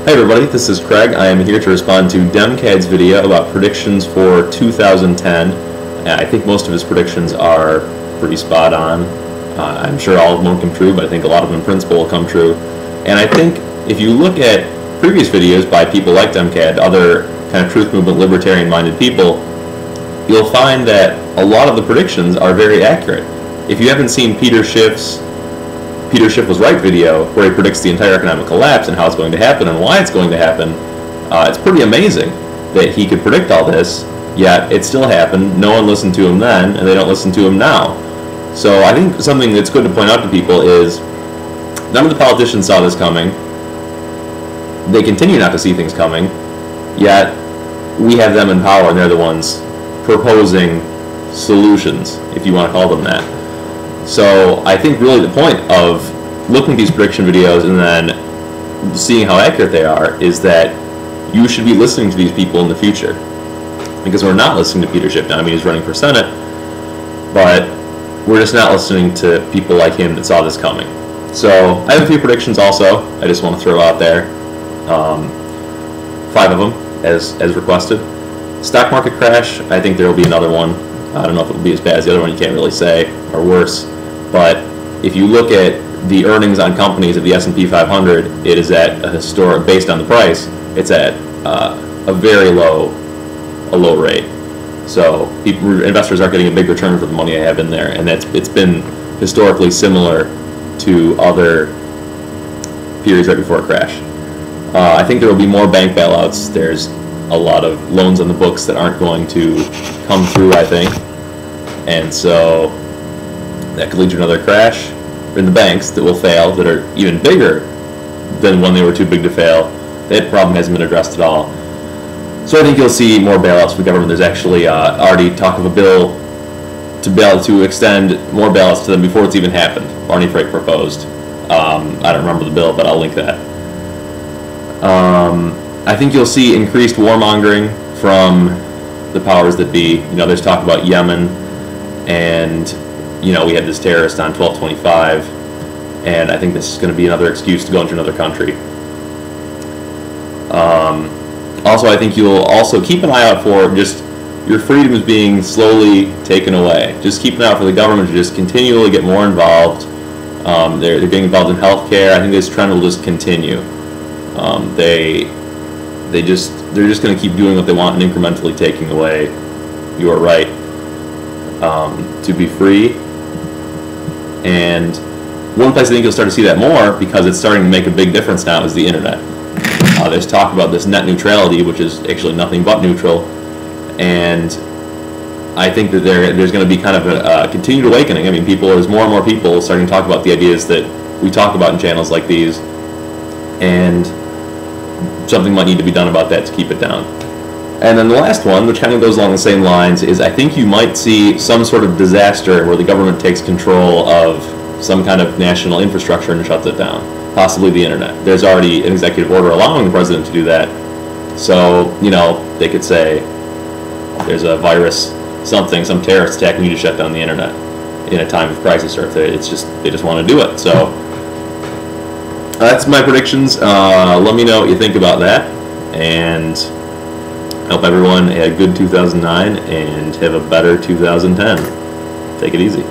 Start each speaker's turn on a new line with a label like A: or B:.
A: Hey everybody, this is Craig. I am here to respond to DemCAD's video about predictions for 2010. I think most of his predictions are pretty spot on. I'm sure all of them won't come true, but I think a lot of them in principle will come true. And I think if you look at previous videos by people like DemCAD, other kind of truth movement, libertarian-minded people, you'll find that a lot of the predictions are very accurate. If you haven't seen Peter Schiff's Peter Schiff Was Right video, where he predicts the entire economic collapse and how it's going to happen and why it's going to happen, it's pretty amazing that he could predict all this, yet it still happened. No one listened to him then, and they don't listen to him now. So I think something that's good to point out to people is none of the politicians saw this coming. They continue not to see things coming, yet we have them in power, and they're the ones proposing solutions, if you want to call them that. So I think really the point of looking at these prediction videos and then seeing how accurate they are is that you should be listening to these people in the future. Because we're not listening to Peter Schiff now. I mean, he's running for Senate, but we're just not listening to people like him that saw this coming. So I have a few predictions also I just want to throw out there. 5 of them as requested. Stock market crash, I think there will be another one. I don't know if it will be as bad as the other one, you can't really say, or worse. But if you look at the earnings on companies of the S&P 500, it is at a historic, based on the price, it's at a very low rate. So investors aren't getting a big return for the money I have in there, and it's been historically similar to other periods right before a crash. I think there will be more bank bailouts. There's a lot of loans on the books that aren't going to come through, I think, and so that could lead to another crash in the banks that will fail, that are even bigger than when they were too big to fail. That problem hasn't been addressed at all. So I think you'll see more bailouts for the government. There's actually already talk of a bill to extend more bailouts to them before it's even happened. Barney Frank proposed. I don't remember the bill, but I'll link that. I think you'll see increased warmongering from the powers that be. You know, there's talk about Yemen, and you know, we had this terrorist on 12/25, and I think this is going to be another excuse to go into another country. Also, I think you'll also keep an eye out for just your freedoms being slowly taken away. Just keep an eye out for the government to just continually get more involved. They're getting involved in healthcare. I think this trend will just continue. They're just going to keep doing what they want and incrementally taking away your right to be free. And one place I think you'll start to see that more, because it's starting to make a big difference now, is the internet. There's talk about this net neutrality, which is actually nothing but neutral, and I think that there's going to be kind of a continued awakening. I mean, there's more and more people starting to talk about the ideas that we talk about in channels like these, and something might need to be done about that to keep it down. And then the last one, which kind of goes along the same lines, is I think you might see some sort of disaster where the government takes control of some kind of national infrastructure and shuts it down, possibly the internet. There's already an executive order allowing the president to do that. So, you know, they could say there's a virus, some terrorist attack, and you just shut down the internet in a time of crisis, or if they just want to do it. So that's my predictions. Let me know what you think about that, and I hope everyone had a good 2009 and have a better 2010. Take it easy.